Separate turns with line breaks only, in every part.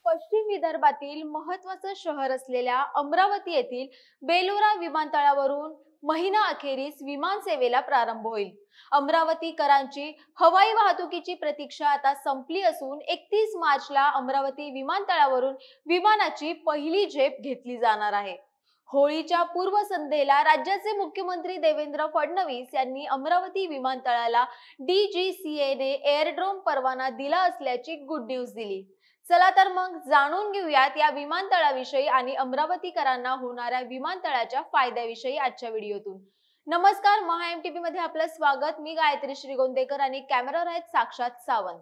पश्चिम विदर्भातील महत्त्वाचं शहर असलेल्या अमरावती येथील बेलोरा विमानतळावरून महिना अखेरीस विमान सेवेला प्रारंभ होईल। अमरावतीकरांची हवाई वाहतुकीची प्रतीक्षा आता संपली असून 31 मार्चला अमरावती विमानतळावरून विमानाची पहिली झेप घेतली जाणार आहे। होळीच्या पूर्वसंध्येला राज्याचे मुख्यमंत्री देवेंद्र फडणवीस यांनी अमरावती विमानतळाला DGCA ने एअरड्रोम परवाना दिला असल्याची गुड न्यूज दिली। चला तर मग जाणून घेऊयात या विमानतळाविषयी आणि अमरावतीकरांना होणाऱ्या विमानतळाच्या फायद्याविषयी आजच्या व्हिडिओतून। नमस्कार, महा MTV मध्ये आपलं स्वागत। मी गायत्री श्रीगोंदेकर आणि कॅमेरावर आहेत साक्षात सावंत।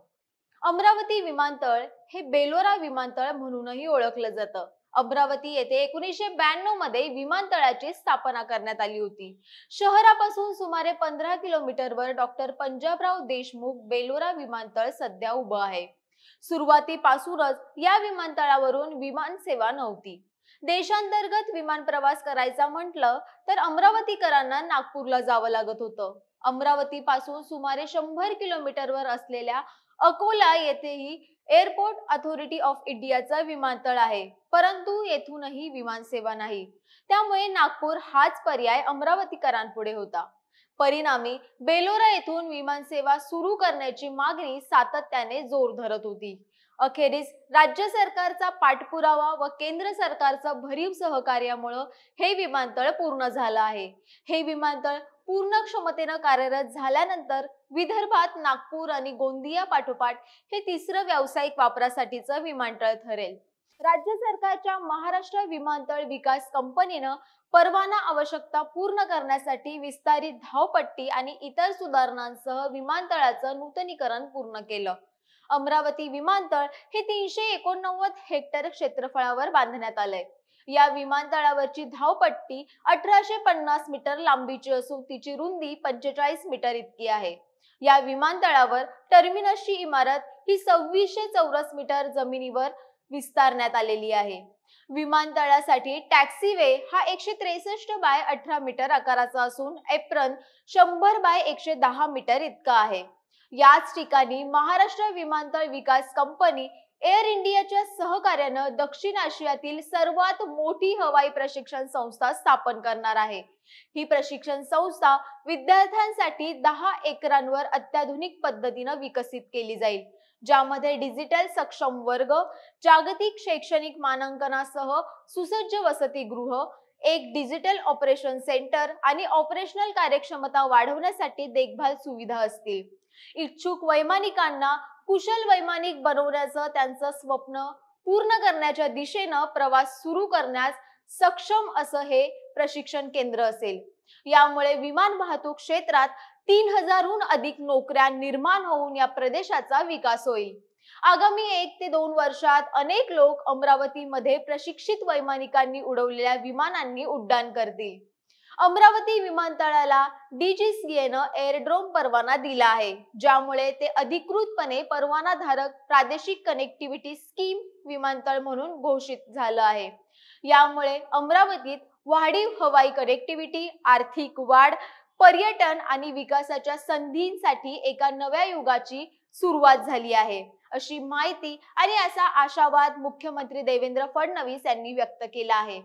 अमरावती विमानतळ हे बेलोरा विमानतळ म्हणूनही ओळखलं जातं। अमरावती येथे 1992 मध्ये विमानतळाची स्थापना करण्यात आली होती। शहरापासून सुमारे 15 किलोमीटरवर डॉक्टर पंजाबराव देशमुख बेलोरा विमानतळ सध्या उभं आहे। सुरुवातीपासूनच या विमानतळावरून विमान सेवा नव्हती। देशांतर्गत विमान प्रवास करायचा म्हटलं तर अमरावतीकरांना नागपूरला जावं लागत होतं। अमरावती पासून सुमारे 100 किलोमीटरवर असलेल्या अकोला येथेही एअरपोर्ट अथॉरिटी ऑफ इंडियाचं विमानतळ आहे, परंतु येथूनही विमान सेवा नाही। त्यामुळे नागपूर हाच पर्याय अमरावतीकरांपुढे होता। परिणामी बेलोरा येथून विमान सेवा सुरू करण्याची मागणी सातत्याने जोर धरत होती। अखेरीस राज्य सरकारचा पाठपुरावा व केंद्र सरकारचं भरीव सहकार्यामुळे हे विमानतळ पूर्ण झालं आहे। हे विमानतळ पूर्ण क्षमतेने कार्यरत झाल्यानंतर विदर्भात नागपूर आणि गोंदिया पाठोपाठ हे तिसरं व्यावसायिक वापरासाठीचं विमानतळ ठरेल। राज्य सरकारच्या महाराष्ट्र विमानतळ विकास कंपनीनं परवाना आवश्यकता पूर्ण करण्यासाठी विस्तारित धावपट्टी आणि इतर सुधारणांसह विमानतळाचं नूतनीकरण पूर्ण केलं। अमरावती विमानतळ हे 389 हेक्टर क्षेत्रफळावर बांधण्यात आलंय। या विमानतळावरची धावपट्टी 1850 मीटर लांबीची असून तिची रुंदी 45 मीटर इतकी आहे। या विमानतळावर टर्मिनसची इमारत ही 2600 चौरस मीटर जमिनीवर विस्तारण्यात आलेली आहे। विमानतळासाठी टॅक्सीवे हा 163 बाय 18 मीटर आकाराचा असून एप्रन 100 बाय 110 मीटर इतका आहे। याच ठिकाणी महाराष्ट्र विमानतळ विकास कंपनी एअर इंडियाच्या सहकार्याने दक्षिण आशियातील सर्वात मोठी हवाई प्रशिक्षण संस्था स्थापन करणार आहे। ही प्रशिक्षण संस्था विद्यार्थ्यांसाठी 10 एकरांवर अत्याधुनिक पद्धतीने विकसित केली जाईल, ज्यामध्ये डिजिटल सक्षम वर्ग, जागतिक शैक्षणिक मानांकनासह सुसज्ज वसतिगृह, एक डिजिटल ऑपरेशन सेंटर आणि ऑपरेशनल कार्यक्षमता वाढवण्यासाठी देखभाल सुविधा असतील। इच्छुक वैमानिकांना कुशल वैमानिक बनवण्याचं त्यांचं स्वप्न पूर्ण करण्याच्या दिशेने प्रवास सुरू करण्यास सक्षम असं हे प्रशिक्षण केंद्र असेल। यामुळे विमान वाहतूक क्षेत्रात 3000हून अधिक नोकऱ्या निर्माण होऊन या प्रदेशाचा विकास होईल। आगामी 1 ते 2 वर्षात अनेक लोक अमरावतीमध्ये प्रशिक्षित वैमानिकांनी उडवलेल्या विमानांनी उड्डाण करतील। अमरावती विमानतळाला DGCA ने एअरड्रोम परवाना दिला आहे, ज्यामुळे ते अधिकृतपणे परवानाधारक प्रादेशिक कनेक्टिव्हिटी स्कीम विमानतळ म्हणून घोषित झालं आहे। यामुळे अमरावतीत वाढीव हवाई कनेक्टिव्हिटी, आर्थिक वाढ, पर्यटन आणि विकासाच्या संधींसाठी एका नव्या युगाची सुरुवात झाली आहे, अशी माहिती आणि असा आशावाद मुख्यमंत्री देवेंद्र फडणवीस यांनी व्यक्त केला आहे।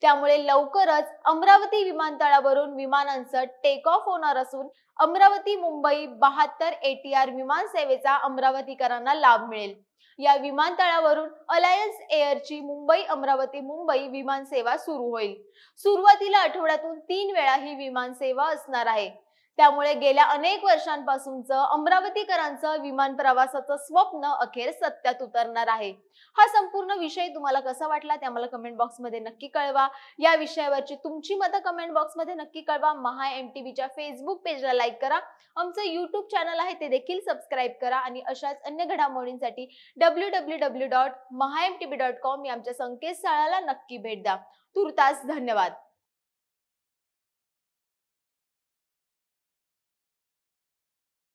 त्यामुळे लवकरच अमरावती विमानतळावरून विमानांचं टेक ऑफ होणार असून अमरावती मुंबई 72 ATR विमान सेवेचा अमरावतीकरांना लाभ मिळेल। या विमानतळावरून अलायन्स एअरची मुंबई अमरावती मुंबई विमान सेवा सुरू होईल। सुरुवातीला आठवड्यातून 3 वेळा ही विमान सेवा असणार आहे। त्यामुळे गेल्या अनेक वर्षांपासूनचं अमरावतीकरांचं विमान प्रवासाचं स्वप्न अखेर सत्यात उतरणार आहे। हा संपूर्ण विषय तुम्हाला कसा वाटला ते आम्हाला कमेंट बॉक्समध्ये नक्की कळवा। या विषयावरची तुमची मतं कमेंट बॉक्समध्ये नक्की कळवा। महा MTVच्या फेसबुक पेजला लाईक करा, आमचं YouTube चॅनल आहे ते देखील सबस्क्राइब करा आणि अशाच अन्य घडामोडींसाठी www.mahamtv.com या आमच्या संकेतस्थळाला नक्की भेट द्या। तुर्तास धन्यवाद।